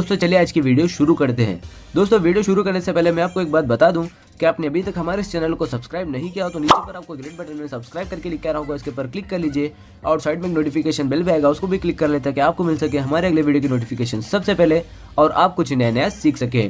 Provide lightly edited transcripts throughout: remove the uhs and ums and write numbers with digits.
दोस्तों चलिए आज की वीडियो शुरू करते हैं। दोस्तों वीडियो शुरू करने से पहले मैं आपको एक बात बता दूं कि आपने अभी तक हमारे इस चैनल को सब्सक्राइब नहीं किया हो तो नीचे पर आपको ग्रीन बटन में सब्सक्राइब करके लिखा रहा होगा, इसके ऊपर क्लिक कर लीजिए और साइड में नोटिफिकेशन बेल भी आएगा, उसको भी क्लिक कर लें ताकि आपको मिल सके हमारे अगले वीडियो की नोटिफिकेशन सबसे पहले और आप कुछ नया नया सीख सके।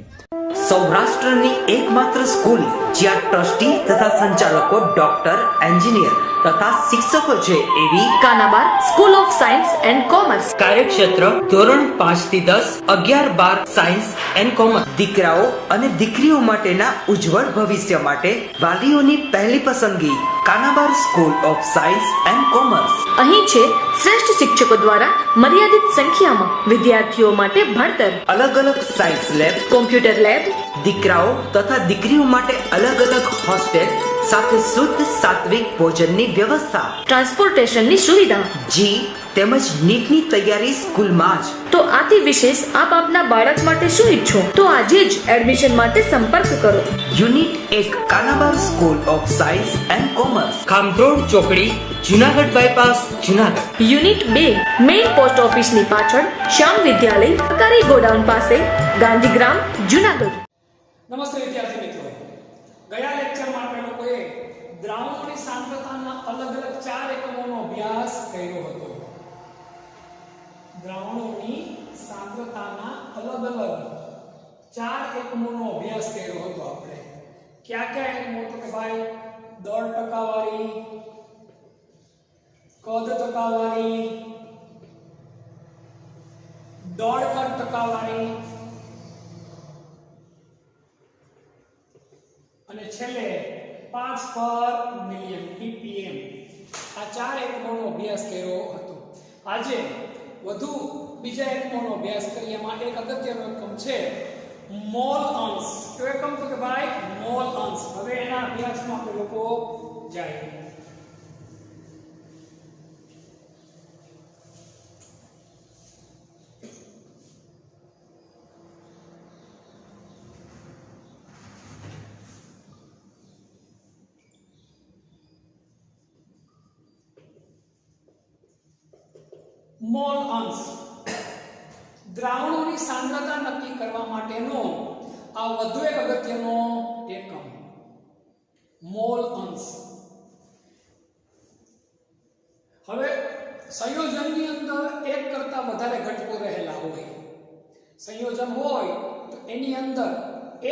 સૌરાષ્ટ્રની એકમાત્ર સ્કૂલ જ્યાં ટ્રસ્ટી તથા સંચાલકો ડોક્ટર, એન્જિનિયર તથા શિક્ષકો છે એવી Kanabar school of science and commerce કાર્યક્ષેત્ર ધોરણ 5 થી 10, 11, 12 સાયન્સ એન્ડ કોમર્સ દીકરાઓ અને દીકરીઓ માટેના ઉજ્જવળ ભવિષ્ય માટે વાલીઓની પહેલી પસંદગી Kanabar school of science and commerce. અહીં છે શ્રેષ્ઠ શિક્ષકો દ્વારા મર્યાદિત સંખ્યામાં વિદ્યાર્થીઓ માટે ભણતર, અલગ અલગ સાયન્સ લેબ, કોમ્પ્યુટર લેબ, દીકરાઓ તથા દીકરીઓ માટે અલગ અલગ હોસ્ટેલ સાથે શુદ્ધ સાત્વિક ભોજનની વ્યવસ્થા, ટ્રાન્સપોર્ટેશનની સુવિધા, જી તેમજ નીટની તૈયારી સ્કૂલમાં જ। તો આથી વિશેષ આપ આપના બાળક માટે શું ઈચ્છો તો આજે જ એડમિશન માટે સંપર્ક કરો। Unit 1 Kanabar school of science and commerce, Khamrod ચોકડી, Junagadh bypass, Junagadh. Unit 2 main post ઓફિસની પાછળ શ્યામ વિદ્યાલય, સરકારી ગોડાઉન પાસે, ગાંધીગ્રામ, જુનાગઢ। નમસ્તે વિદ્યાર્થી મિત્રો, ગયા લેક્ચરમાં આપણે લોકોએ દ્રાવણોની સાંદ્રતાના અલગ અલગ 4 એકમોનો અભ્યાસ કર્યો હતો। દ્રાવણોની સાંદ્રતાના અલગ અલગ 4 એકમોનો અભ્યાસ કર્યો હતો આપણે। કયા કયા એકમો? તો કે ભાઈ દળ ટકાવારી, કદ ટકાવારી, દળ કદ ટકાવારી અને છેલ્લે 5 પર મિલિયન ppm। આ 4 એકમોનો અભ્યાસ કર્યો હતો। આજે વધુ બીજા એકમોનો અભ્યાસ કરીએ। એમાં એક અગત્યનો એકમ છે મોલ અંશ। તો એકમ તો કે ભાઈ મોલ અંશ। હવે એના અભ્યાસમાં આપણે લોકો જાય। મોલ અંશ દ્રાવણોની સાંદ્રતા નક્કી કરવા માટેનો આ વધુ એક અગત્યનો એકમ મોલ અંશ। હવે સંયોજનની અંદર એક કરતા વધારે ઘટકો રહેલા હોય, સંયોજન હોય તો એની અંદર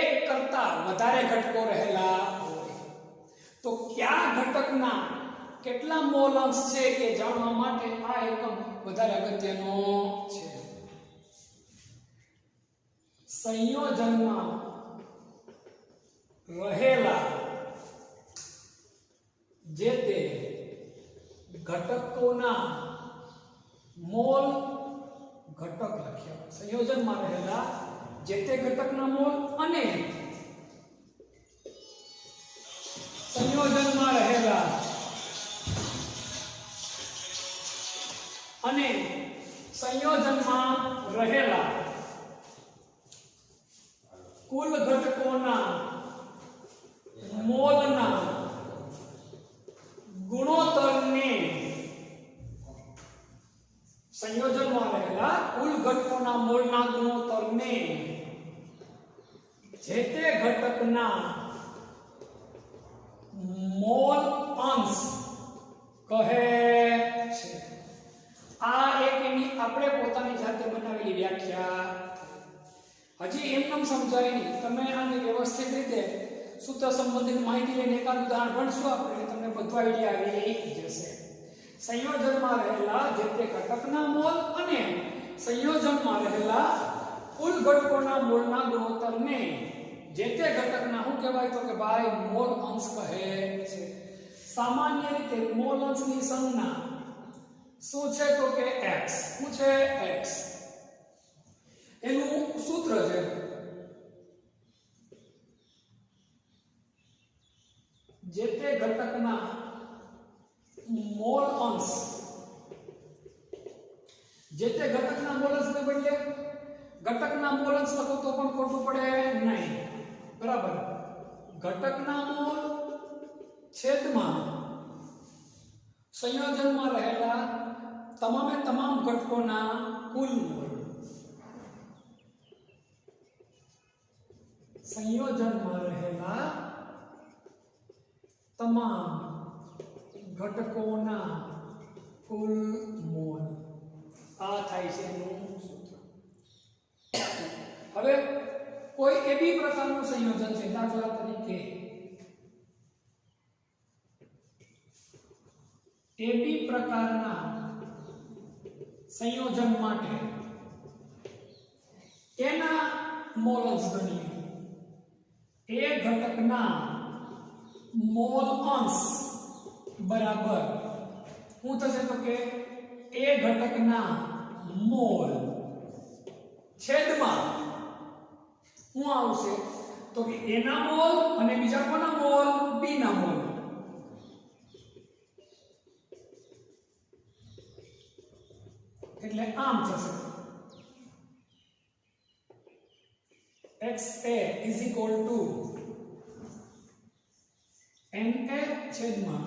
એક કરતા વધારે ઘટકો રહેલા હોય તો કયા ઘટકના કેટલા મોલ અંશ છે એ જાણવા માટે આ એકમ વધારે અગત્યનો છે। સંયોજનમાં રહેલા જે તે ઘટકોના મોલ, ઘટક લખ્યા સંયોજનમાં રહેલા જે તે ઘટકના મોલ અને સંયોજનમાં રહેલા અને સંયોજનમાં રહેલા કુલ ઘટકોના મોલના ગુણોત્તરને સંયોજનમાં રહેલા કુલ ઘટકોના મોલના ગુણોત્તરને જે તે ઘટકના મોલ અંશ કહે છે। આ એક એની આપણે પોતાની જાતે બનાવેલી વ્યાખ્યા। હજી એમ નામ સમજાય નહીં, તમે આને વ્યવસ્થિત રીતે સૂત્ર સંબંધિત માહિતી લઈને એકાદ ઉદાહરણ ભણશો આપણે, તમને બધું આઈડિયા આવી જશે। સંયોજનમાં રહેલા જે તે ઘટકના મોલ અને સંયોજનમાં રહેલા કુલ ઘટકોના મોલના ગુણોત્તરને જે તે ઘટકના શું કહેવાય? તો કે ભાઈ મોલ અંશ કહે છે। સામાન્ય રીતે મોલ અંશની સંજ્ઞા શું છે? તો કે x। શું છે? x। એનું સૂત્ર છે જે તે ઘટકના મોલ અંશ, જે તે ઘટકના મોલ અંશને બદલે ઘટકના મોલ અંશ લખો તો પણ ખોટું પડે નહીં, બરાબર। ઘટકના મોલ છેદમાં સંયોજનમાં રહેલા તમામે તમામ ઘટકોના કુલ મોલ। સંયોજનમાં રહેલા તમામ ઘટકોના કુલ મોલ. આ થાય છે એનું સૂત્ર. હવે કોઈ એબી પ્રકારનું સંયોજન છે, દાખલા તરીકે એબી પ્રકારના સંયોજન માટે એના મોલ અંશ ગણીએ. એ ઘટકના મોલ અંશ બરાબર શું થશે તો કે એ ઘટકના મોલ છેદમાં શું આવશે તો કે એના મોલ અને બીજા કોના મોલ? બી ના મોલ. એટલે આમ થશે XA is equal to NA છેદમાં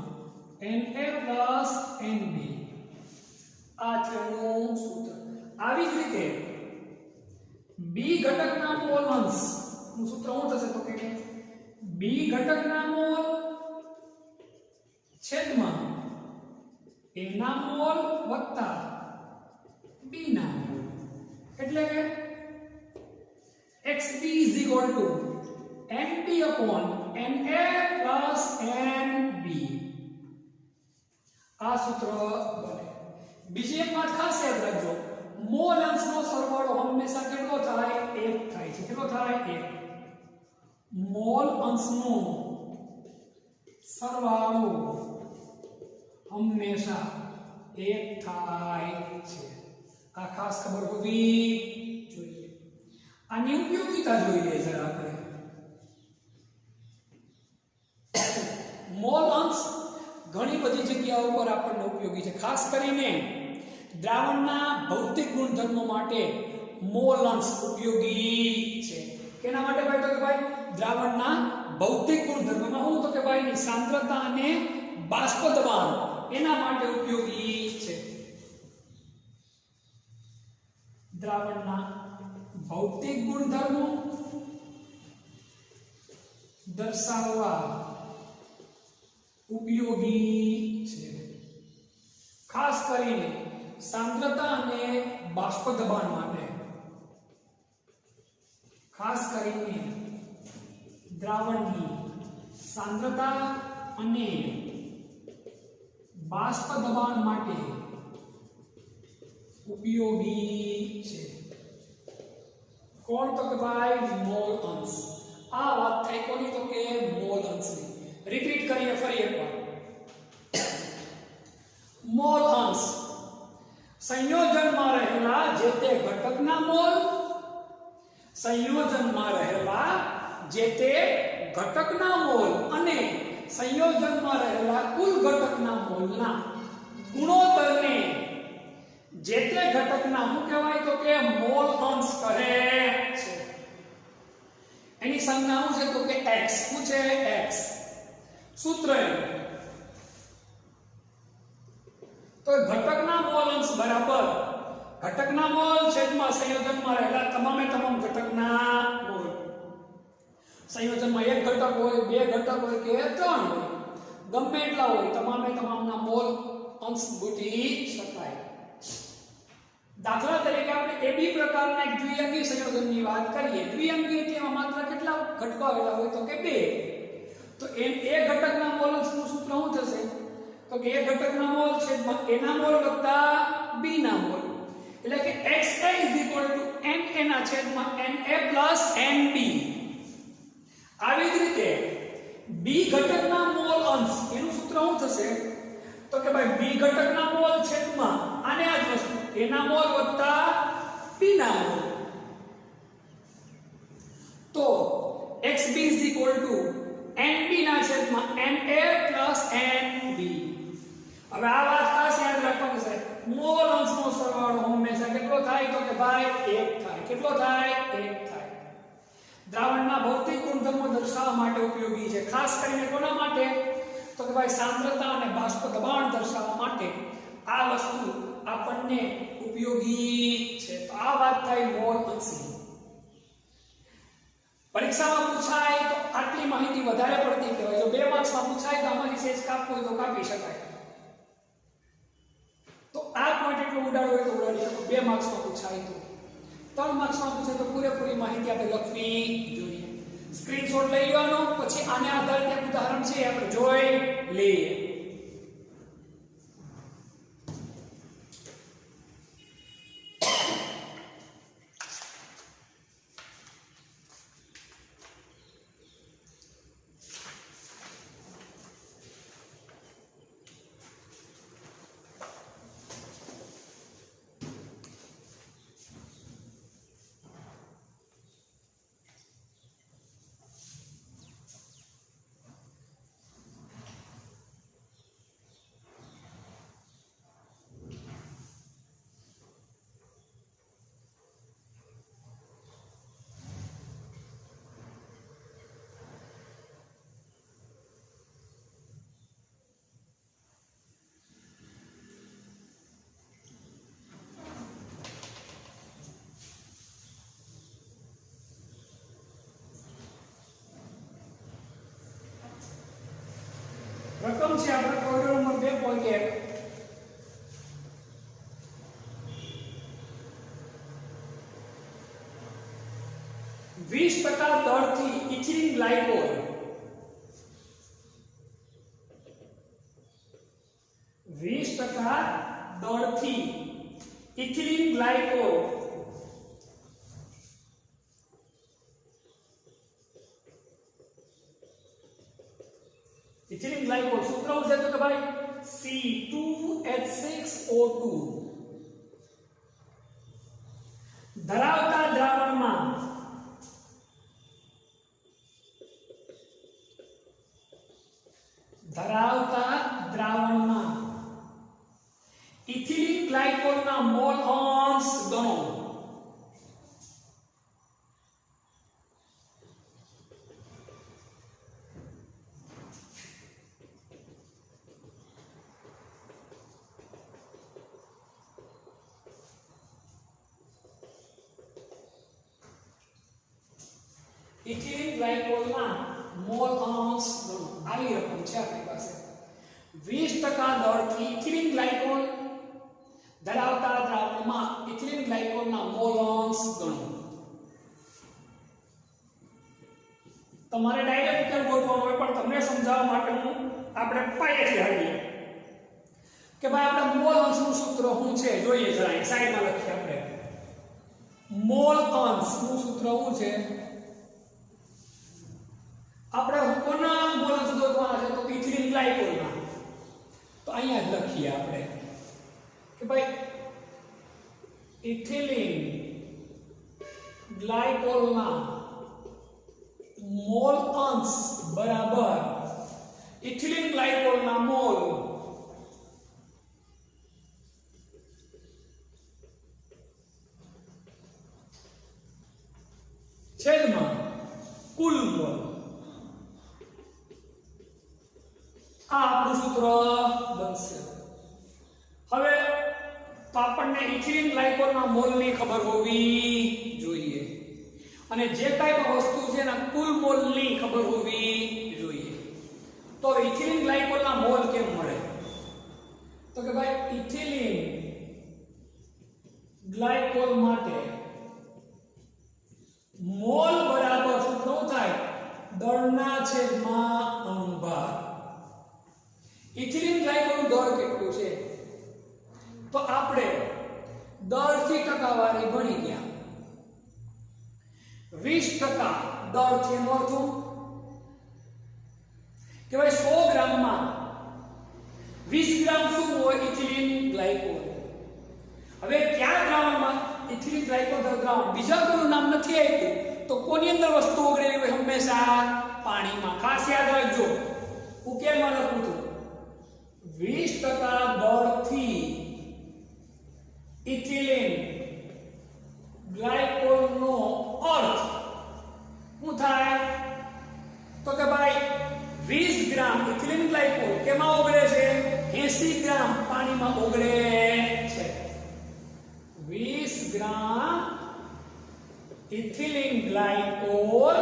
NA plus NB. આ છે એનું સૂત્ર. આવી જ રીતે બી ઘટકના મોલ અંશ નું સૂત્ર શું થશે તો કે બી ઘટકના મોલ છેદમાં એના મોલ વત્તા બી ના મોલ. એટલે કે XB is equal to NB upon NA plus NB. આ સૂત્ર બને. બીજી એક વાત ખાસ યાદ રાખજો, મોલ અંશનો સરવાળો હંમેશા કેટલો થાય? 1 થાય છે. કેટલો થાય? 1. મોલ અંશનો સરવાળો હંમેશા 1 થાય છે. આ ખાસ ખબર હોવી જોઈએ. આની ઉપયોગિતા જોઈએ જરા આપણે. મોલ અંશ ઘણી બધી જગ્યાઓ પર આપણને ઉપયોગી છે. ખાસ કરીને દ્રાવણના ભૌતિક ગુણધર્મો માટે મોલ અંશ ઉપયોગી છે. કેના માટે ભાઈ? તો કે ભાઈ દ્રાવણના ભૌતિક ગુણધર્મોમાં શું તો કે ભાઈ ની સાંદ્રતા અને બાષ્પ દબાણ એના માટે ઉપયોગી છે. દ્રાવણના ભૌતિક ગુણધર્મો દર્શાવવા ઉપયોગી છે. ખાસ કરીને સાંદ્રતા અને બાષ્પ દબાણ માટે. ખાસ કરીને દ્રાવણની સાંદ્રતા અને બાષ્પ દબાણ માટે ઉપયોગી છે. કોણ? તો કે ભાઈ મોલ અંશ. આ વાત થઈ કોની? તો કે મોલ અંશની. રિપીટ કરીએ ફરી એકવાર. મોલ અંશ સંયોજનમાં રહેલા જે તે ઘટકના મોલ, સંયોજનમાં રહેલા જે તે ઘટકના મોલ અને સંયોજનમાં રહેલા કુલ ઘટકના મોલના ગુણોત્તરને જે તે ઘટકના શું કહેવાય? તો કે મોલ અંશ કહે છે. એની સંજ્ઞા શું છે? તો કે x. શું છે? x. સૂત્ર તો ઘટકના મોલ અંશ બરાબર ઘટકના મોલ છેદમાં સંયોજનમાં રહેલા તમામે તમામ ઘટકના મોલ. સંયોજનમાં એક ઘટક હોય, બે ઘટક હોય કે ત્રણ હોય, ગમે એટલા હોય, તમામે તમામના મોલ અંશ ગોતી શકાય. દાખલા તરીકે આપણે એબી પ્રકારના એક દ્વિઅંગી સંયોજનની વાત કરીએ. દ્વિઅંગી એટલે એમાં માત્ર કેટલા ઘટકો આવેલા હોય? તો કે 2. તો એ ઘટકના મોલ અંશનું સૂત્ર શું થશે? તો કે એ ઘટકના મોલ છેદમાં એના મોલ વત્તા બી ના મોલ. એટલે કે XA is equal to NA ના છેદમાં NA plus NB. આવી જ રીતે બી ઘટકના મોલ અંશ એનું સૂત્ર શું થશે? તો કે ભાઈ બી ઘટકના મોલ છેદમાં આને આ જ વસ્તુ એના મોલ વત્તા બી ના મોલ. તો XB is equal to NB ના છેદમાં NA plus NB. હવે આ વાત ખાસ યાદ રાખવાની છે. મોલ અંશનો સરવાળો હંમેશા કેટલો થાય? તો કે ભાઈ 1 થાય. કેટલો થાય? 1 થાય. દ્રાવણના ભૌતિક ગુણધર્મો દર્શાવવા માટે ઉપયોગી છે. ખાસ કરીને કોના માટે? તો કે ભાઈ સાંદ્રતા અને બાષ્પ દબાણ દર્શાવવા માટે આ વસ્તુ આપણને ઉપયોગી છે. તો આ વાત થાય મોલ અંશની. પરીક્ષામાં પૂછાય તો આટલી માહિતી વધારે પડતી કહેવાય. જો 2 માર્ક્સમાં પૂછાય તો આમાંથી સેજ કાપવું હોય તો કાપી શકાય. તો આ પોઈન્ટ એટલો ઉડાડવો હોય તો ઉડાડી શકો. 2 માર્ક્સમાં પૂછાય તો. 3 માર્ક્સમાં પૂછે તો પૂરેપૂરી માહિતી આપણે લખવી જોઈએ. સ્ક્રીનશોટ લઈ લેવાનો, પછી આને આધારિત એક ઉદાહરણ છે આપણે જોઈ લઈએ. રકમ છે આપણે કોરિડોર નંબર 2.1. %20 દરથી ઇથિલિન ગ્લાયકોલ 20% દરથી ઇથિલિન ગ્લાયકોલ इथिलीन ग्लाइकोल सूत्र શું છે તો કે ભાઈ C2H6O2 ધરાવતા દ્રાવણમાં ઇથિલિન ગ્લાયકોલના મોલ અંશ ગણો. ઇથિલિન ગ્લાયકોલના મોલ અંશ ગણો. આવી રકમ છે આપણી પાસે. 20% દરથી ઇથિલિન ગ્લાયકોલ ધરાવતા દ્રાવણમાં ઇથિલિન ગ્લાયકોલના મોલ અંશ ગણો. તમારે ડાયરેક્ટ ઉત્તર ગોતવાનો હોય, પણ તમને સમજાવવા માટે આપણે પાયેથી હાલીએ કે ભાઈ આપણે મોલ અંશનું સૂત્ર શું છે જોઈએ. જરા સાઈડમાં લખીએ આપણે. મોલ અંશનું સૂત્ર શું છે? આપણે કોના મોલ અંશ શોધવાના છે તો ઇથિલિન ગ્લાયકોલના. તો અહીંયા જ લખીએ આપણે કે ભાઈ ઇથિલિન ગ્લાયકોલના મોલ અંશ બરાબર ઇથિલિન ગ્લાયકોલના મોલ છેદમાં કુલ મોલ. આ આપણું સૂત્ર બનશે. હવે તો આપણને ઇથિલિન ગ્લાયકોલના મોલની ખબર હોવી જોઈએ, અને જે કાંઈ પણ વસ્તુ છે એના કુલ મોલની ખબર હોવી જોઈએ. તો ઇથિલિન ગ્લાયકોલના મોલ કેમ મળે? તો કે ભાઈ ઇથિલિન ગ્લાયકોલ માટે મોલ બરાબર શું થાય? દળના છેદમાં અણુભાર. ઇથિલિન ગ્લાયકોલનું દળ કેટલું છે તો આપણે દળથી ટકાવારી ભણી ગયા. 20% દળથી નો અર્થ કે ભાઈ 100 ગ્રામમાં 20 ગ્રામ શું હોય? Ethylene glycol. હવે કયા દ્રાવણમાં? ઇથિલિન ગ્લાયકોલ દ્રાવણ. બીજા કોઈનું નામ નથી આપ્યું તો કોની અંદર વસ્તુ ઓગળેલી હોય? હંમેશા પાણીમાં. ખાસ યાદ રાખજો, ઉકેલમાં લખું છું 20% દળથી ઇથિલિન ગ્લાયકોલનો અર્થ શું થાય? તો કે ભાઈ 20 ગ્રામ ઇથિલિન ગ્લાયકોલ કેમાં ઓગળે છે? 80 ગ્રામ પાણીમાં ઓગળે છે. 20 ગ્રામ ઇથિલિન ગ્લાયકોલ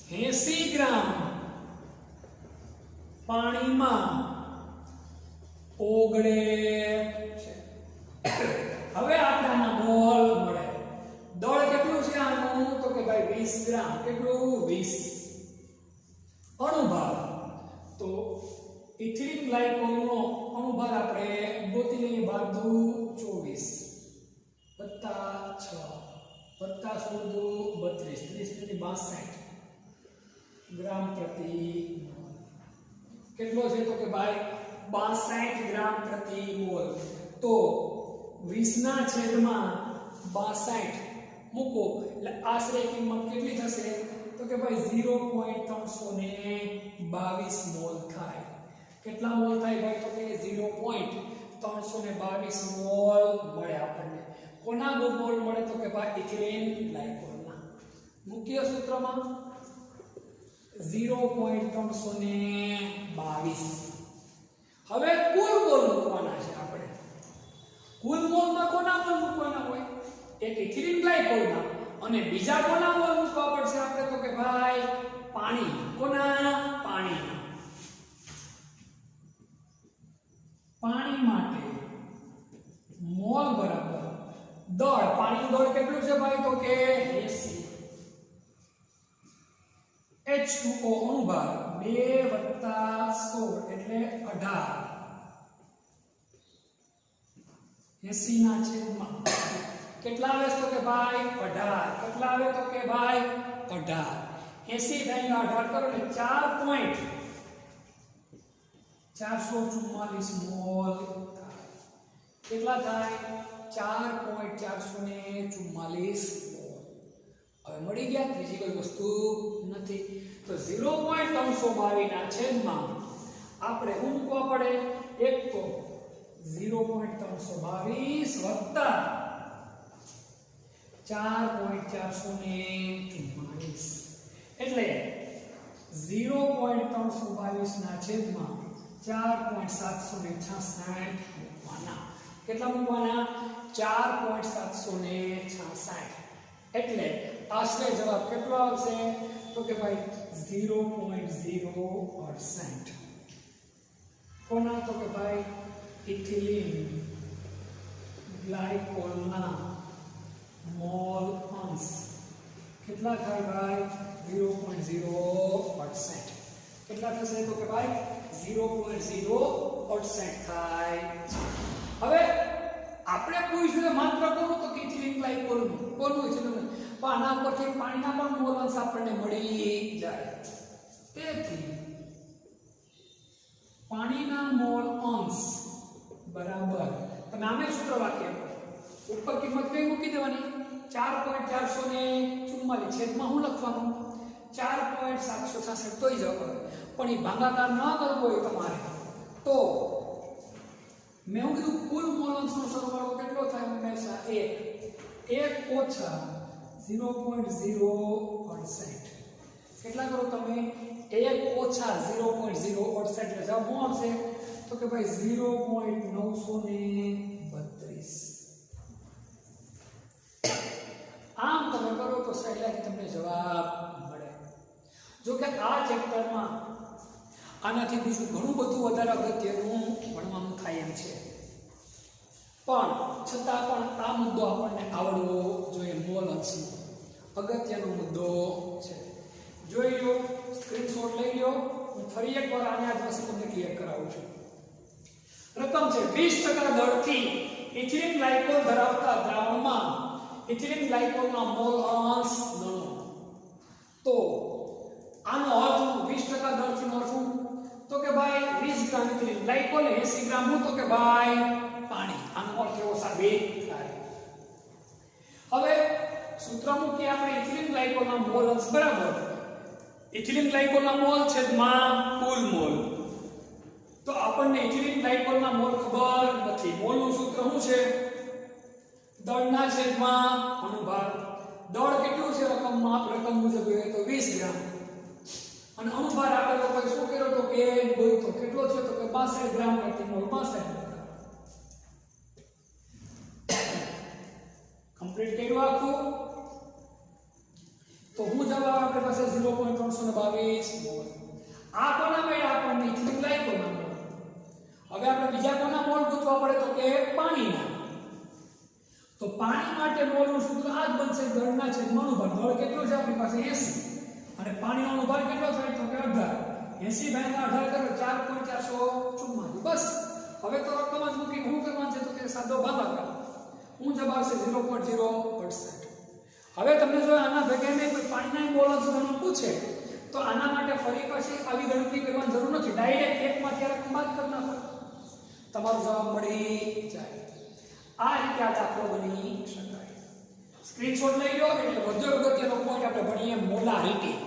80 ગ્રામ પાણીમાં ઓગળે છે. હવે આપણે આના મોલ મળે. દળ કેટલું છે આનું? તો કે ભાઈ 20 ગ્રામ. કેટલું? 20. અણુભાર તો ઇથિલિન ગ્લાયકોલનો અણુભાર આપણે ગોતી લઈએ. ભાર દુ 24 વત્તા 6 વત્તા 16 દુ 32 30 ની 62 ગ્રામ પ્રતિ મોલ. કેટલો છે? તો કે ભાઈ 62 ગ્રામ પ્રતિ મોલ. તો 20 ના છેદમાં 62 મૂકો એટલે આશરે કિંમત કેટલી થશે? તો કે ભાઈ 0.322 મોલ થાય. કેટલા મોલ થાય ભાઈ? તો કે 0.322 મોલ મળે આપણને. કોના મોલ મળે? તો કે ભાઈ ઇથિલિન ગ્લાયકોલના. મુખ્ય સૂત્રમાં 0.322. હવે કુલ મોલ મૂકવાના છે આપણે. કુલ મોલમાં કોના મોલ મૂકવાના હોય? એક ઇથિલિન ગ્લાયકોલના અને બીજા કોના મોલ મૂકવા પડશે આપણે? તો કે ભાઈ પાણી. કોના? પાણીના. પાણી માટે મોલ બરાબર દળ. પાણીનું દળ કેટલું છે ભાઈ? તો કે 80. H2O અણુભાર 2 વત્તા 16 એટલે 18. 80 ના છેદમાં કેટલા આવે? તો કે ભાઈ 18. કેટલા આવે? તો કે ભાઈ 18. 80 થાય 18 કરો એટલે 4.444 મોલ થાય. કેટલા થાય? 4.444 મોલ. હવે મળી ગયા. ત્રીજી કોઈ વસ્તુ નથી. તો 0.322 ના છેદમાં આપણે શું મૂકવા પડે? એક તો 0.322 વત્તા 4.444 એટલે 0.322 ના છેદમાં 4.766 મૂકવાના. કેટલા મૂકવાના? 4.766 એટલે આશરે જવાબ કેટલો આવશે? તો કે ભાઈ 0.068. કોના? તો કે ભાઈ ઇથિલિન ગ્લાયકોલના મોલ અંશ કેટલા થાય ભાઈ? 0.068. કેટલા થશે? તો કે ભાઈ 0.068 થાય. હવે આપણે પૂછ્યું માત્ર કોનું? તો ઇથિલિન ગ્લાયકોલનું. કોનું છે? પણ આના પરથી પાણીના પણ મોલ અંશ આપણને મળી જાય. તેથી પાણીના મોલ અંશ બરાબર તમે આમે સૂત્ર વાક્ય ઉપર કિંમત કઈ મૂકી દેવાની? 4.444 છેદમાં શું લખવાનું? 4.766 તોય જવાબ. પણ એ ભાગાકાર ન કરવો હોય તમારે તો મેં હું કીધું કુલ મોલ અંશનો સરવાળો કેટલો થાય? હંમેશા 1 ઓછા 0.068. કેટલા કરો તમે? 1 ઓછા 0.068 એટલે જવાબ શું આવશે? તો કે ભાઈ 0.932. આમ તમે કરો તો સહેલાઈથી તમને જવાબ મળે. જો કે આ ચેપ્ટરમાં આનાથી બીજું ઘણું બધું વધારે અગત્યનું ભણવાનું થાય એમ છે, પણ છતાં પણ આ મુદ્દો આપણને આવડવો જોઈએ. મોલ અંશનો અગત્યનો મુદ્દો છે. જોઈ લો, સ્ક્રીનશોટ લઈ લો. હું ફરી એકવાર આને આ વસ્તુ તમને ક્લિયર કરાવું છું. રકમ છે 20% દળથી ઇથિલિન ગ્લાયકોલ ધરાવતા દ્રાવણમાં ઇથિલિન ગ્લાયકોલના મોલ અંશ ગણો. તો આનો અર્થ 20% દળથી નો શું? તો કે ભાઈ 20 ગ્રામ ઇથિલિન ગ્લાયકોલ 80 ગ્રામ હું તો કે ભાઈ પાણી. આનો અર્થ એવો સાબિત થાય. હવે સૂત્ર મૂકી આપણે ઇથિલિન ગ્લાયકોલના મોલ અંશ બરાબર ઇથિલિન ગ્લાયકોલના મોલ છેદમાં કુલ મોલ. તો આપણને ઇથિલિન ગ્લાયકોલના મોલ ખબર નથી. મોલનું સૂત્ર શું છે? દળના છેદમાં અણુભાર. દળ કેટલું છે રકમમાં? રકમ મુજબ જોઈએ તો 20 ગ્રામ. અને અણુભાર આપણે લોકોએ શું કર્યો તો કે તો કેટલો છે? તો કે 62 ગ્રામ પ્રતિ મોલ. 62 કમ્પ્લીટ કર્યું આખું. તો હું જવાબ આપણી પાસે 0.322 મોલ. આ કોના મળ્યા આપણને ઇથિલિન ગ્લાયકોલના મોલ. હવે આપણે બીજા કોના મોલ પૂછવા પડે તો કે પાણીના. તો પાણી માટે મોલનું સૂત્ર આ જ બનશે દળના છેદમાં અણુભાર. દળ કેટલો છે આપણી પાસે 80 અને પાણીનો અણુભાર કેટલો થાય તો કે 18. 80 ભાગ્યા 18 કરો 4.444. બસ હવે તો રકમ જ મૂકી શું કરવાનું છે તો કે સાદો ભાગાકાર. હું જવાબ આવશે 0.068. હવે તમને જો આના ભેગા મેં કોઈ પાણીના મોલ શોધવાનું પૂછે તો આના માટે ફરી પછી આવી ગણતરી કરવાની જરૂર નથી. ડાયરેક્ટ એકમાંથી આ રકમ બાદ કરી નાખો, તમારો જવાબ મળી જાય. આ રીતે આ દાખલો બની શકાય. સ્ક્રીનશોટ લઈ લો એટલે વધુ અગત્યનો પોઈન્ટ આપણે ભણીએ મોલારિટી.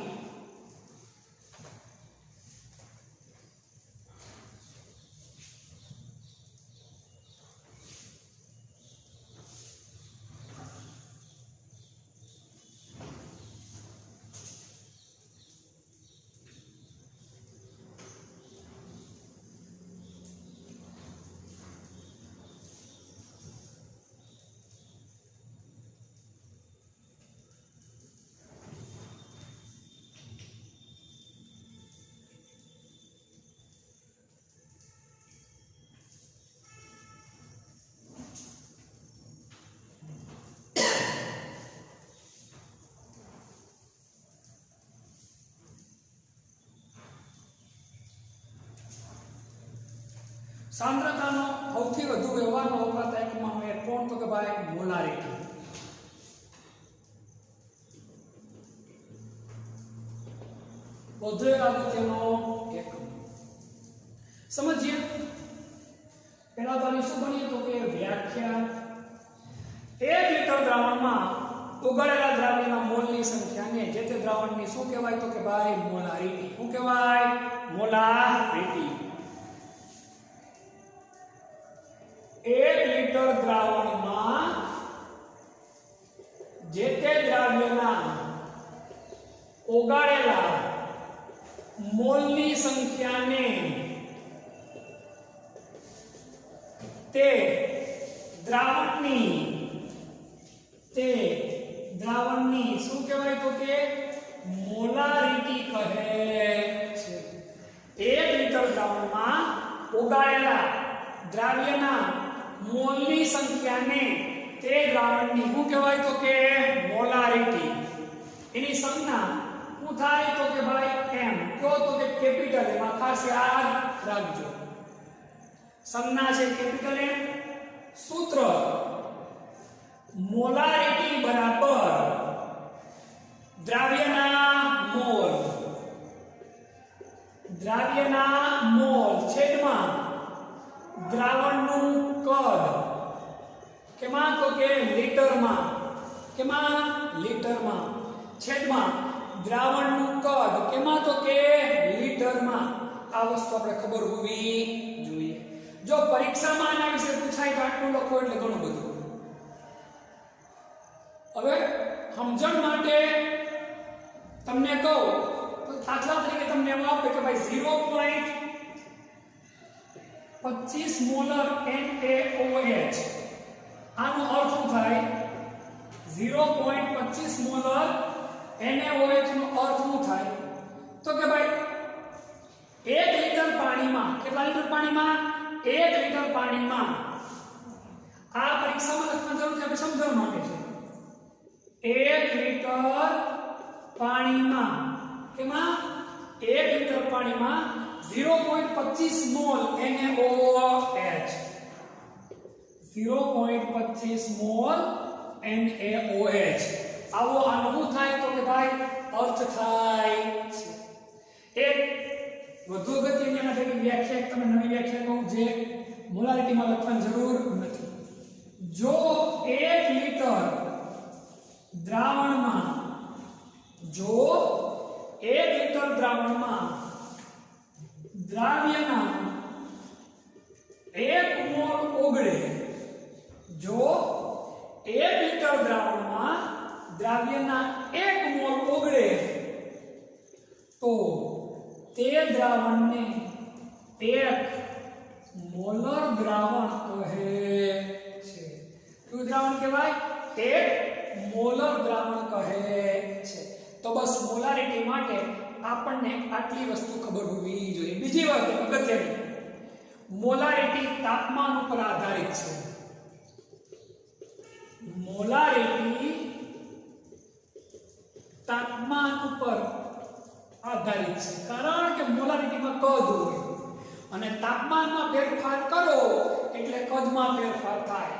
સાંદ્રતાનો સૌથી વધુ વ્યવહારમાં વપરાતા એકમનો એક કોણ તો કે ભાઈ મોલારિટી. વધુ અગત્યનો એકમ સમજીએ. પહેલા તો આની શું બની તો કે વ્યાખ્યા. 1 લિટર દ્રાવણમાં ઓગાળેલા દ્રાવ્યના મોલની સંખ્યાને જે તે દ્રાવણની શું કહેવાય તો કે ભાઈ મોલારિટી. શું કહેવાય? મોલારિટી. 1 લિટર દ્રાવણમાં જે તે દ્રાવ્યના ઓગાળેલા મોલની સંખ્યાને તે દ્રાવણની શું કહેવાય તો કે મોલારિટી કહે છે. 1 લિટર દ્રાવણમાં ઓગાળેલા દ્રાવ્યના મોલની સંખ્યાને તે દ્રાવણની શું કહેવાય તો કે મોલારિટી. એની સંજ્ઞા શું થાય તો કે ભાઈ m. કયો તો કે કેપિટલ એમાં ખાસ યાદ રાખજો. સંજ્ઞા છે કેપિટલ M. સૂત્ર મોલારિટી બરાબર દ્રાવ્યના મોલ છેદમાં દ્રાવણનું કદ. કેમાં તો કે લીટરમાં. કેમાં? લીટરમાં. છેદમાં દ્રાવણનું કદ. કેમાં તો કે લીટરમાં. આ વસ્તુ આપણે ખબર હોવી જોઈએ. જો પરીક્ષામાં આના વિશે પૂછાય તો આટલું લખો એટલે ઘણું બધું. હવે સમજણ માટે તમને કહું તો દાખલા તરીકે તમને એમ આપે કે ભાઈ 0.25 મોલર NaOH. આનો અર્થ શું થાય? 0.25 મોલર NaOH નો અર્થ શું થાય તો કે ભાઈ 1 લિટર પાણીમાં કેટલા લિટર પાણીમાં? 1 લિટર પાણીમાં. આ પરીક્ષામાં લખવાની જરૂર છે, આપણે સમજવા માટે છે. 1 લિટર પાણીમાં. કેમાં? 1 લિટર પાણીમાં 0.25 મોલ NaOH. 0.25 mall NaOH. આવો આનો શું થાય તો કે ભાઈ અર્થ થાય છે. એક વધુ અગત્યની એના થકી વ્યાખ્યા તમે નવી વ્યાખ્યા કહું જે મોલારિટીમાં લખવાની જરૂર નથી. જો 1 લિટર દ્રાવણમાં 1 દ્રાવ્યના 1 મોલ ઓગળે. જો 1 લિટર દ્રાવણમાં દ્રાવ્યના 1 મોલ ઓગળે તો તે દ્રાવણને 1 મોલર દ્રાવણ કહે છે. કયું દ્રાવણ કહેવાય? 1 મોલર દ્રાવણ કહે છે. તો બસ મોલારિટી માટે આપણને આટલી વસ્તુ ખબર હોવી જોઈએ. બીજી વાત અગત્યની, મોલારિટી તાપમાન ઉપર આધારિત છે. મોલારિટી તાપમાન ઉપર આધારિત છે, કારણ કે મોલારિટીમાં કદ હોય અને તાપમાનમાં ફેરફાર કરો એટલે કદમાં ફેરફાર થાય.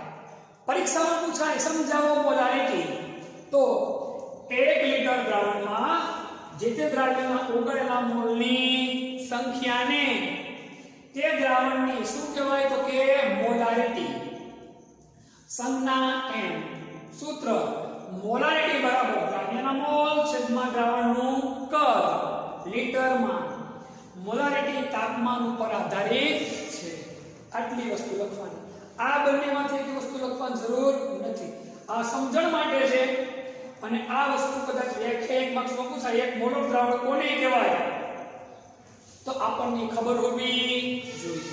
પરીક્ષામાં પૂછાય સમજાવો મોલારિટી, તો 1 લિટર દ્રાવણમાં જે તે દ્રાવણના ઓગળેલા મોલની સંખ્યાને તે દ્રાવણની શું કહેવાય તો કે મોલારિટી. સંજ્ઞા m, સૂત્ર મોલારિટી બરાબર દ્રાવ્યના મોલ છેદમાં દ્રાવણનું કદ લીટરમાં. મોલારિટી તાપમાન ઉપર આધારિત છે. આટલી વસ્તુ લખવાની. આ બંનેમાંથી એક વસ્તુ લખવાની જરૂર નથી. આ સમજણ માટે છે. અને આ વસ્તુ કદાચ વ્યાખ્યા એક માર્ક્સમાં પૂછાય, એક મોનોક દ્રાવણ કોને કહેવાય તો આપણને ખબર હોવી જોઈએ.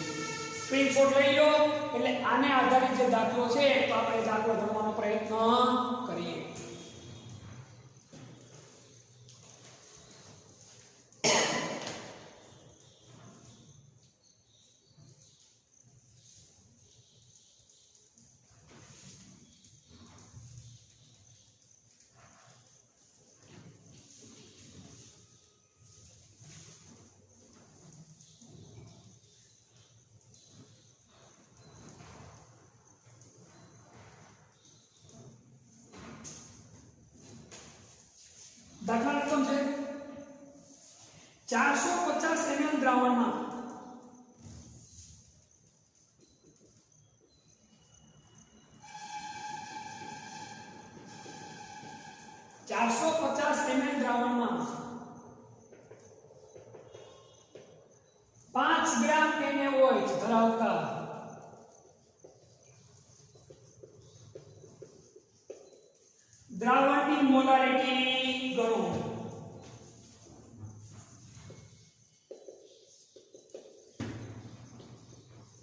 સ્ક્રીનશોટ લઈ લો, એટલે આને આધારિત જે દાખલો છે તો આપણે દાખલો ગણવાનો પ્રયત્ન કરીએ. દાખલા રકમ છે 450 ml દ્રાવણમાં 450 ml દ્રાવણમાં 5 ગ્રામ NaOH ધરાવતા દ્રાવણની મોલારિટી ગણો.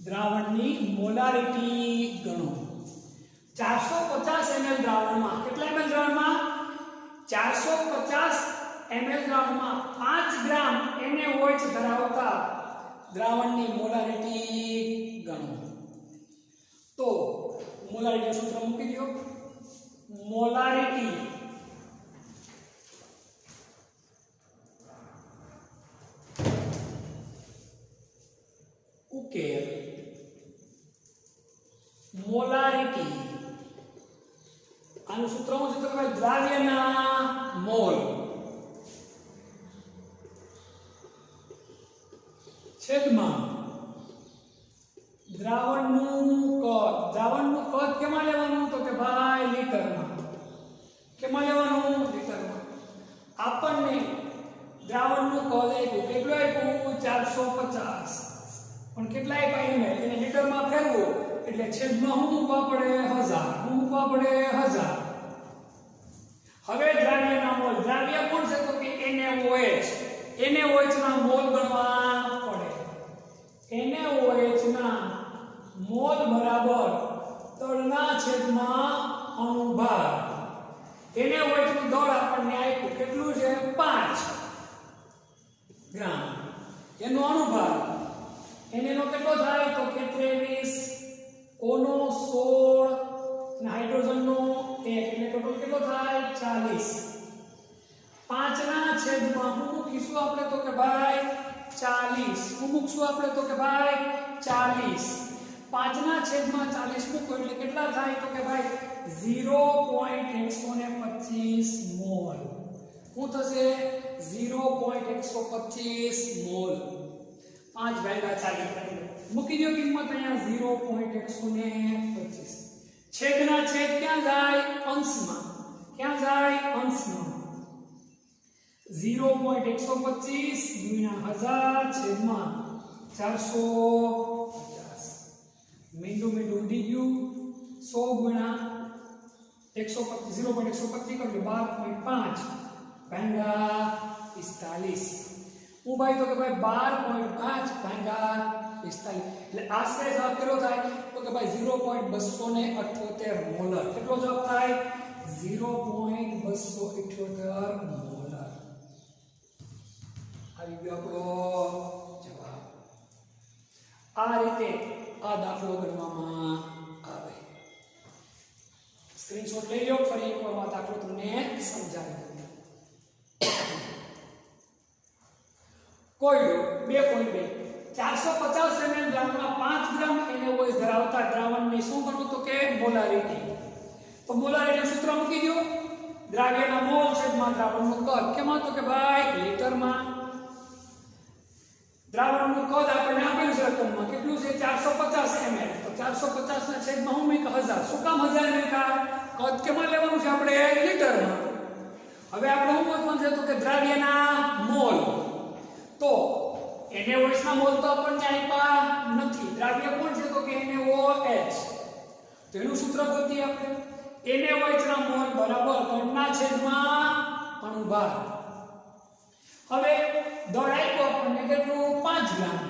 દ્રાવણની મોલારિટી ગણો. 450 ml દ્રાવણમાં, કેટલા ml દ્રાવણમાં? 450 ml દ્રાવણમાં 5 ગ્રામ NaOH ધરાવતા દ્રાવણની મોલારિટી ગણો. તો મોલારિટી સૂત્ર મૂકી દો. મોલારિટી ઉકેલ. મોલારિટી આનું સૂત્ર શું છે તો કે દ્રાવ્યના મોલ છેદમાં દ્રાવણનું કદ. દ્રાવણનું કદ કેમાં લેવાનું તો કે ભાઈ લીટરમાં. કેમાં લેવાનું? લીટરમાં. આપણને દ્રાવણનું કદ આપ્યું, કેટલું આપ્યું? 450. પણ કેટલા આપ્યા ml, એને લીટરમાં ફેરવો એટલે છેદમાં શું મૂકવા પડે? 1000. શું મૂકવા પડે? 1000. હવે દ્રાવ્યના મોલ. દ્રાવ્ય કોણ છે તો કે NaOH. NaOH ના મોલ ગણવા પડે. NaOH ના મોલ બરાબર દળના છેદમાં અણુભાર. NaOH નું દળ આપણને આપ્યું, કેટલું છે? 5 ગ્રામ. એનો અણુભાર એને નો કેટલો થાય તો કે 23, ઓનો 16 અને હાઇડ્રોજન નો 1, એટલે ટોટલ કેટલો થાય? 40. 5 ના છેદમાં શું મૂકીશું આપણે તો કે ભાઈ 40. શું મૂકશું આપણે તો કે ભાઈ 40. 5 ના છેદમાં 40 મૂકો એટલે કેટલા થાય તો કે ભાઈ 0.125 મોલ. શું થશે? 0.125 મોલ. 5 ભાગ્યા 40 મૂકી દો કિંમત અહીંયા 0.125. છેદના છેદ ક્યાં જાય? અંશમાં. ક્યાં જાય? અંશમાં. 0.125 ગુણ્યા 1000 છેદમાં 450. મીંડું ઉડી ગયું. 100 ગુણ્યા 125, 0.125 કરો 12.5 ભાગ્યા 45. હું ભાઈ તો કે ભાઈ 12.5 ભાગ્યા 45, એટલે આશરે જવાબ કેટલો થાય તો કે ભાઈ 0.278 મોલર. કેટલો જવાબ થાય? 0.278 મોલર. આવી ગયો આપણો જવાબ. આ રીતે આ દાખલો ગણવામાં આવે. સ્ક્રીનશોટ લઈ લો. ફરી એકવાર આ દાખલો તમને સમજાવી દઉં. કોઈ 2.2 450 ml દ્રાવણમાં 5 ગ્રામ NaOH ધરાવતા દ્રાવણની શું ગણવું તો કે મોલારિટી. તો મોલારિટી સૂત્ર મૂકી દો. દ્રાવ્યના મોલ છેદમાં દ્રાવણનું કદ. કેમાં તો કે ભાઈ લીટરમાં. દ્રાવણનું કદ આપણને આપેલું છે રકમમાં. કેટલું છે? 450 ml. તો 450 ના છેદમાં હું મેં 1000. શું કામ 1000 મેકા? કદ કેમાં લેવાનું છે આપણે? લીટરમાં. હવે આપણે શું પૂછવાનું છે તો કે દ્રાવ્યના મોલ. તો NaOH ના મોલ તો આપણને આપ્યા નથી. દ્રાવ્ય કોણ છે તો કે NaOH. તો એનું સૂત્ર ગોતીએ આપણે. NaOH ના મોલ બરાબર ઘનના છેદમાં અણુભાર. હવે દળ આપ્યો આપણને કેટલું? 5 ગ્રામ.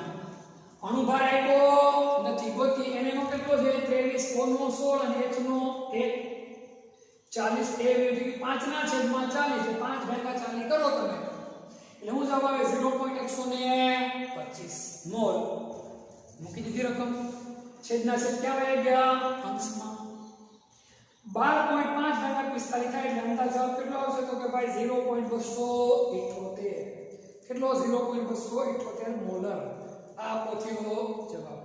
અણુભાર આપ્યો નથી. ગોતી. Na નો કેટલો છે? 23 O નો 16 અને H નો 1 40. એ એટલે 5 ના છેદમાં 40. 5 ભાગ્યા 40 કરો તમે. એટલે હું જવાબ આવે 0.125 મોલ. મૂકી દીધી રકમ. છેદના છેદ ક્યાં આવી ગયા? અંશમાં. 12.5 ભાગ્યા 45 થાય એટલે અંદાજ જવાબ કેટલો આવશે તો કે ભાઈ 0.278. કેટલો? 0.278 મોલર. આ પોથીનો જવાબ.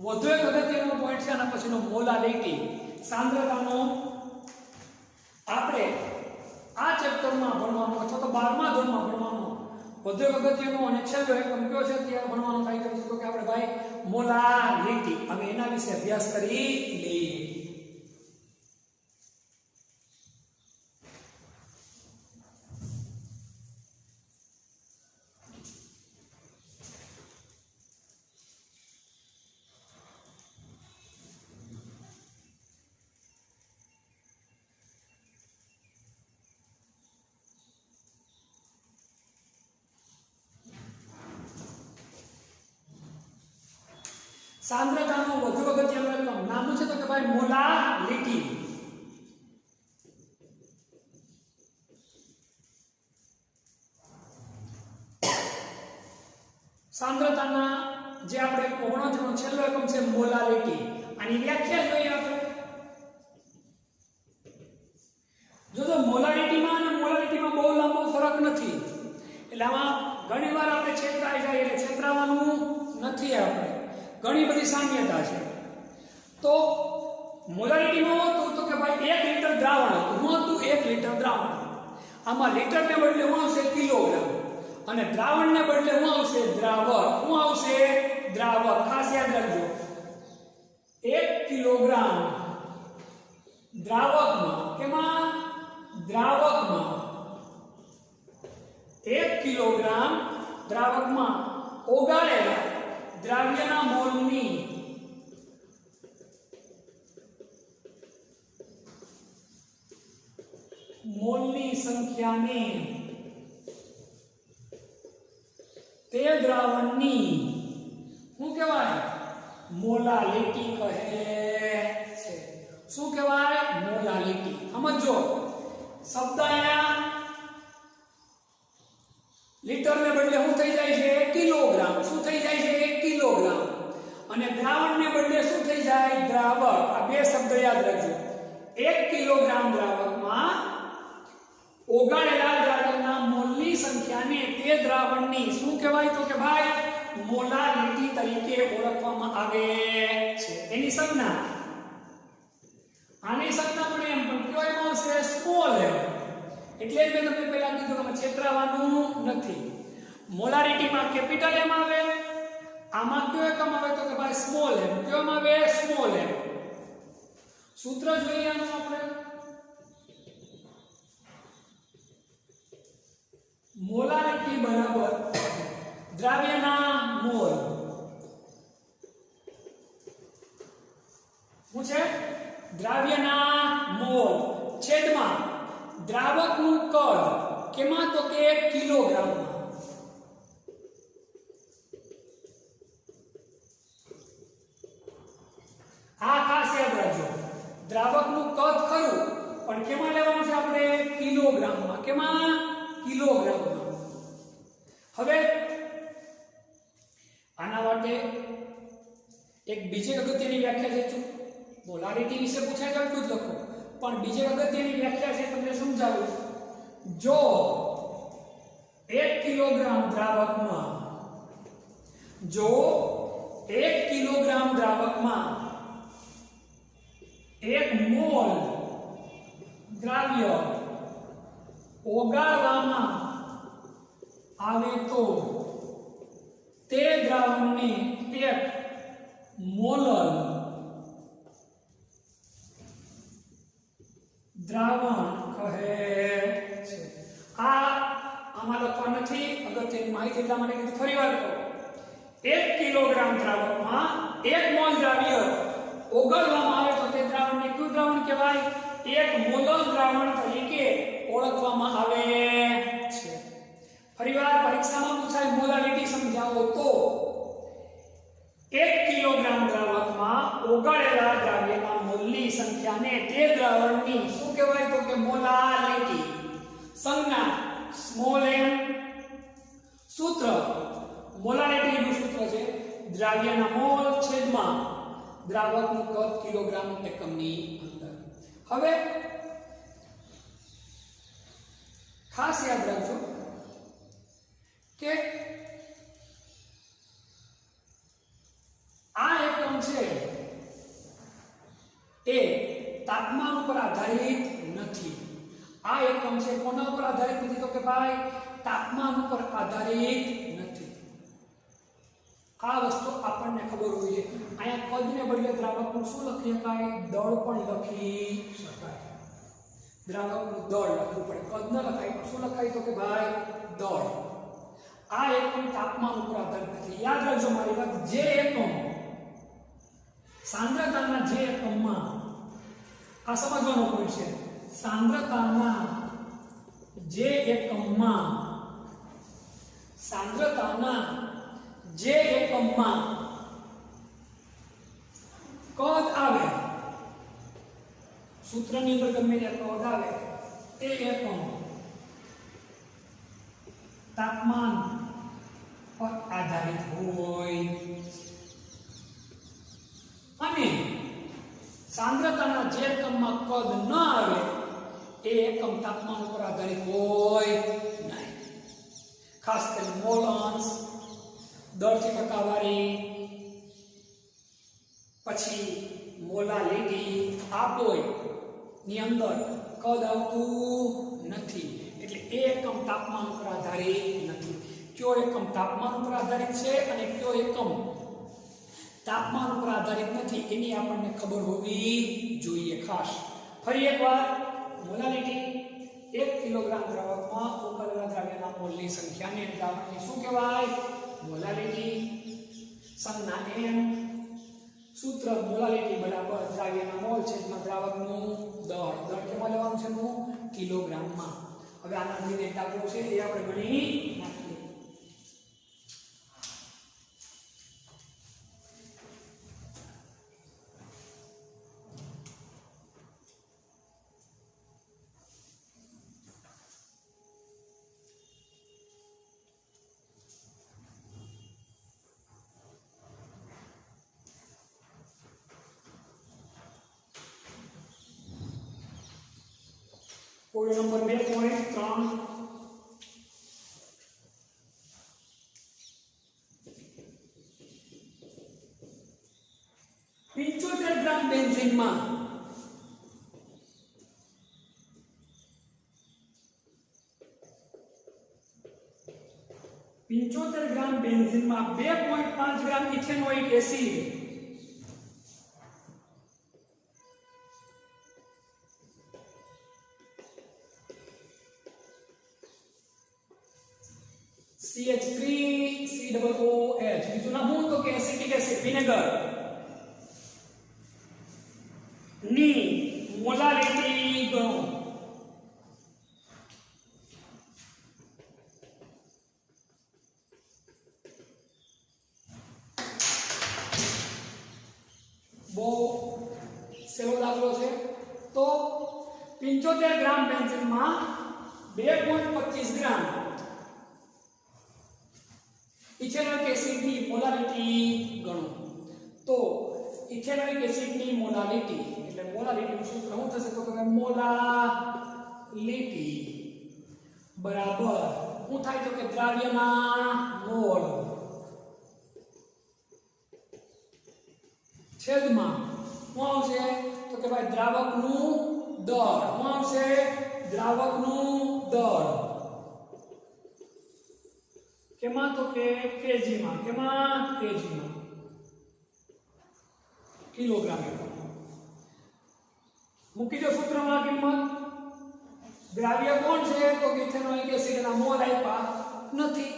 વધુ એક અગત્યનો પોઈન્ટ છે આના પછીનો મોલારિટી. સાંદ્રતાનો આપણે આ ચેપ્ટરમાં ભણવાનો અથવા તો 12મા ધોરણમાં ભણવાનો વધુ એક અગત્યનો અને છેલ્લો એકમ કયો છે ત્યાં ભણવાનો થાય છે તો કે આપણે ભાઈ મોલારિટી. હવે એના વિશે અભ્યાસ કરી લઈએ. સાંદ્રતાનો વધુ અગત્યનો એકમ નામ છે તો કે ભાઈ મોલારિટી. સાંદ્રતાના જે આપણે 69 નો છેલ્લો એકમ છે મોલારિટી. આની વ્યાખ્યા જોઈએ આપણે. જો મોલારિટીમાં અને મોલારિટીમાં બહુ લાંબો ફરક નથી. એટલે આમાં ઘણીવાર આપણે છેતરાઈ જાય એટલે છેતરાવાનું નથી. આપણે ઘણી બધી સામ્યતા છે. તો મોલારિટીમાં હતું તો કે ભાઈ 1 લિટર દ્રાવણ હતું. શું હતું? 1 લિટર દ્રાવણ. આમાં લિટરને બદલે શું આવશે? કિલોગ્રામ. અને દ્રાવણને બદલે શું આવશે? દ્રાવક. શું આવશે? દ્રાવક. ખાસ યાદ રાખજો. 1 કિલોગ્રામ દ્રાવકમાં. કેમાં? દ્રાવકમાં. 1 કિલોગ્રામ દ્રાવકમાં ઓગાળેલા દ્રાવ્યના મોલની સંખ્યાને તે દ્રાવણની શું કહેવાય? મોલાલિટી કહે છે. શું કહેવાય? મોલાલિટી. સમજો શબ્દ અહીંયા લિટરને બદલે શું થઈ જાય છે? કિલોગ્રામ. શું થઈ જાય છે? કિલોગ્રામ. અને દ્રાવણને બદલે શું થઈ જાય? દ્રાવક. આ બે શબ્દ યાદ રાખજો. 1 કિલોગ્રામ દ્રાવકમાં ઓગાળેલા દ્રાવણના મોલની સંખ્યાને તે દ્રાવણની શું કહેવાય તો કે ભાઈ મોલારિટી તરીકે ઓળખવામાં આવે છે. એની સંજ્ઞા. આની સંજ્ઞા પણ એમ પણ કહેવામાં આવશે સ્મોલ એમ. એટલે જ મેં તમને પહેલા કીધું કે છેતરાવાનું નથી. મોલારિટીમાં કેપિટલ એમ આવે. આમાં કયો એકમ આવે તો કે ભાઈ સ્મોલ એમ. કયો આવે? સ્મોલ એમ. સૂત્ર જોઈએ આનું આપણે. મોલારિટી બરાબર દ્રાવ્યના મોલ. શું છે? દ્રાવ્યના મોલ છેદમાં દ્રાવકનું કદ. કેમાં તો કે કિલોગ્રામમાં. આ ખાસ યાદ રાખજો. દ્રાવકનું કદ ખરું પણ કેમાં લેવાનું છે આપણે? કિલોગ્રામમાં. કેમાં? કિલોગ્રામમાં. હવે આના માટે એક બીજી અગત્યની વ્યાખ્યા છે, મોલારિટી વિશે પૂછાય તો એટલું જ લખો, પણ બીજી અગત્યની વ્યાખ્યા છે તમને સમજાવું. જો 1 કિલોગ્રામ દ્રાવકમાં 1 મોલ દ્રાવ્ય ઓગાળવામાં આવે તો તે દ્રાવણને 1 મોલર દ્રાવણ કહે છે. આમાં લખવા નથી, અગત્યની માહિતી એટલા માટે કીધું. ફરી વાર કહો, 1 કિલોગ્રામ દ્રાવકમાં 1 મોલ દ્રાવ્ય ઓગાળવામાં આવે તો તે દ્રાવણને કયું દ્રાવણ કહેવાય? 1 મોલર દ્રાવણ તરીકે ઓળખવામાં આવે છે. ફરીવાર પરીક્ષામાં પૂછાય મોલારિટી સમજાવો તો 1 કિલોગ્રામ દ્રાવકમાં ઓગાળેલા દ્રાવ્યના મોલની સંખ્યાને તે દ્રાવણની શું કહેવાય? તો કે મોલારિટી. સંજ્ઞા સ્મોલ m, સૂત્ર મોલારિટી નું સૂત્ર છે દ્રાવ્યના મોલ છેદમાં દ્રાવકનું કદ કિલોગ્રામ એકમની અંદર. હવે ખાસ યાદ રાખજો કે આ એકમ છે એ તાપમાન ઉપર આધારિત નથી. આ એકમ છે કોના ઉપર આધારિત નથી? તો કે ભાઈ તાપમાન ઉપર આધારિત નથી. આ વસ્તુ આપણને ખબર હોવી જોઈએ. અહીંયા કદને બદલે દ્રાવકનું શું લખી શકાય? દળ પણ લખી શકાય. દ્રાવકનું દળ લખવું પડે, કદ ન લખાય પણ શું લખાય? તો કે ભાઈ દળ. આ એકમ તાપમાન ઉપર આધારિત નથી. યાદ રાખજો મારી વાત, જે એકમ સાંદ્રતાના જે એકમમાં, આ સમજવાનો પોઈન્ટ છે, સાંદ્રતાના જે એકમમાં કદ આવે, સૂત્રની અંદર ગમે તે કદ આવે, એ એકમ તાપમાન પર આધારિત હોય અને સાંદ્રતાના જે એકમમાં કદ ન આવે એ એકમ તાપમાન ઉપર આધારિત હોય નહીં. ખાસ કરીને મોલ અંશ, દળથી ટકાવારી, પછી મોલારિટી, આ કોઈ ની અંદર કદ આવતું નથી. એટલે એ એકમ તાપમાન ઉપર આધારિત નથી. કયો એકમ તાપમાન ઉપર આધારિત છે અને કયો એકમ તાપમાન ઉપર આધારિત નથી એની આપણને ખબર હોવી જોઈએ. ખાસ ફરી એકવાર, મોલારિટી 1 કિલોગ્રામ દ્રાવકમાં ઓગાળેલા દ્રાવ્યના મોલની સંખ્યાને દ્રાવણની શું કહેવાય? મોલારિટી. સંજ્ઞા m, સૂત્ર મોલારિટી બરાબર દ્રાવ્યના મોલ છેદમાં દ્રાવકનું દળ. દળ કેમાં લેવાનું છે? કિલોગ્રામમાં. હવે આના જે દાખલો છે એ આપણે ગણી નાખીએ. કોડ નંબર 2.3 75 ગ્રામ બેન્ઝીનમાં 75 ગ્રામ બેન્ઝીનમાં 2.5 ગ્રામ ઇથેનોઇક એસિડ CH3COOH, બીજું નામ શું? તો કે એસિટિક એસિડ, વિનેગર ની મોલારિટી ગણો. બહુ સેલો દાખલો છે. તો 75 ગ્રામ બેન્ઝીનમાં 2.25 ગ્રામ ઇથેનોઇક એસિડની મોલારિટી ગણો. તો ઇથેનોઇક એસિડની મોલારિટી એટલે મોલારિટીનું સૂત્ર શું થશે તો કે મોલાલિટી બરાબર શું થાય તો કે દ્રાવ્યના મોલ છેદમાં શું આવશે તો કે ભાઈ દ્રાવકનું દળ. શું આવશે? દ્રાવકનું દળ. કેમાં તો કે કેજીમાં. કેમાં? કેજીમાં. કિલોગ્રામ એકમ. મૂકી દો સૂત્રમાં કિંમત. દ્રાવ્ય કોણ છે તો કે ઇથેનોઇક એસિડના મોલ આપ્યા નથી.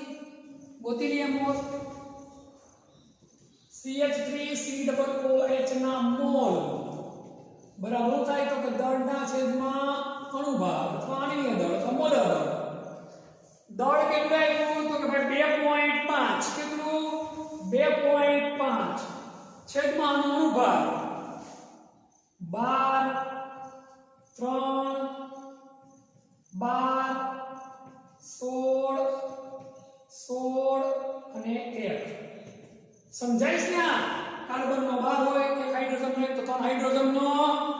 ગોતી લઈએ મોલ. CH3COOH ના મોલ બરાબર થાય તો કે દળના છેદમાં અણુભાર અથવા અણુવીય દળ અથવા મોલર દળ. દળ કેટલું આવ્યું તો કે ભાઈ 2.5. કેટલું? 2.5 છેદમાં અણુભાર 12 3 12 16 અને 1. સમજાય છે ને? કાર્બનનો 12 હોય કે હાઇડ્રોજન હોય તો 3 હાઇડ્રોજનનો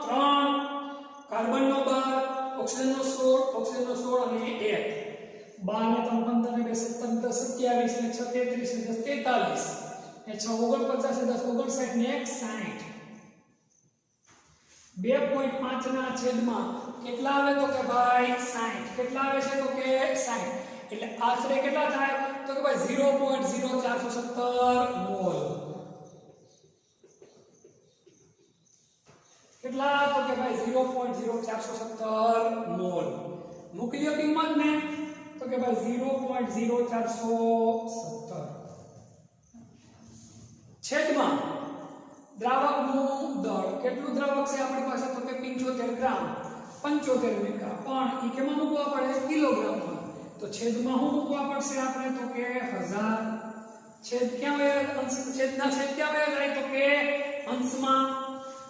3, કાર્બનનો 12, ઓક્સિજનનો 16, ઓક્સિજનનો 16 અને 1. 12 ને 3 15 ને 2 17 10 27 ને 6 33 ને 10 43 ને 6 49 ને 10 59 ને 1 60. 2.5 ના છેદમાં કેટલા આવે તો કે ભાઈ 60. કેટલા આવે છે તો કે 60. એટલે આશરે કેટલા થાય તો કે ભાઈ 0.0417 મોલ. કેટલા તો કે ભાઈ 0.0417 મોલ. મૂકી દો કિંમત ને તો કે ભાઈ 0.0417 છેદમાં દ્રાવકનું દળ. કેટલું દ્રાવક છે આપણી પાસે તો કે 75 ગ્રામ 75 મેગા. પણ એ કેમાં મૂકવા પડે? કિલોગ્રામમાં. તો છેદમાં શું મૂકવા પડશે આપણે તો કે 1000. છેદ ક્યાં આવે? અંશ. છેદના છેદ ક્યાં આવે જાય તો કે અંશમાં.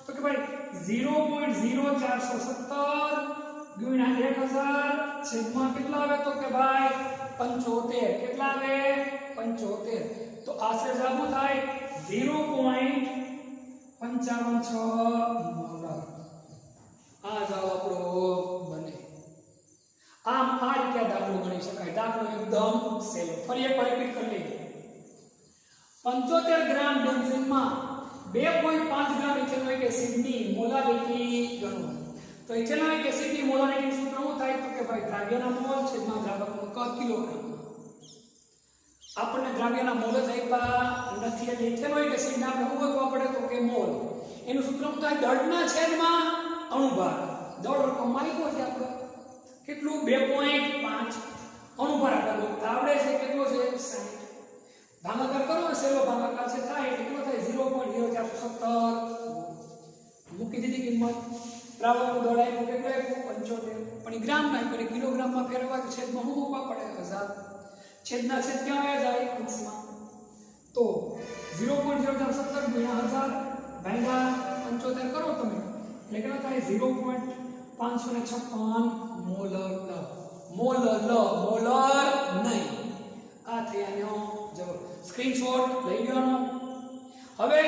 તો કે ભાઈ 0.0417 ગુણ્યા 1000 છેદમાં કેટલા આવે તો કે ભાઈ 75. કેટલા આવે? 75. તો આશરે જવાબ થાય 0.556 મોલર. આ જવાબ આપણો બને. આમ આ રીતે દાખલો ગણી શકાય. દાખલો એકદમ સહેલો. ફરી એકવાર રિપીટ કરી લઈએ. 75 ગ્રામ બેન્ઝીનમાં 2.5 ગ્રામ ઇથેનોઇક એસિડની મોલારિટી ગણો. તો ઇથેનોઇક એસિડની મોલારિટી સૂત્ર શું થાય તો કે ભાઈ દ્રાવ્યના મોલ છેદમાં દ્રાવકનું કદ કિલોગ્રામમાં. આપણને દ્રાવ્યના મોલ જ આપ્યા નથી એટલે ઇથેનોઇક એસિડને આપણે શું ગોતવા પડે તો કે મોલ. એનું સૂત્ર શું થાય? દળના છેદમાં અણુભાર. દળ રકમમાં આપ્યો છે આપણે કેટલું? 2.5. અણુભાર આપણે આવડે છે કેટલો છે? 60. ભાગાકાર કરો ને સેલો ભાગાકાર છે થાય એટલે કેટલો થાય? 0.0417. મૂકી દીધી કિંમત. દ્રાવકનું દળ આપ્યું કેટલું આપ્યું? 75. પણ એ ગ્રામમાં આપ્યું એટલે કિલોગ્રામમાં ફેરવવા તો છેદમાં શું મૂકવા પડે? 1000. છેદના છેદ ક્યાં આવ્યા જાય? અંશમાં. તો 0.0417 ગુણ્યા 1000 ભાગ્યા 75 કરો તમે એટલે કેટલો થાય? 0.556 મોલર. મોલર નહીં. આ થયાનો જવાબ. સ્ક્રીનશોટ લઈ લેવાનો. હવે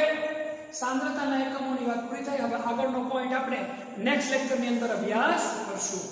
સાંદ્રતાના એકમોની વાત પૂરી થઈ. હવે આગળનો પોઈન્ટ આપણે નેક્સ્ટ લેક્ચરની અંદર અભ્યાસ કરશું.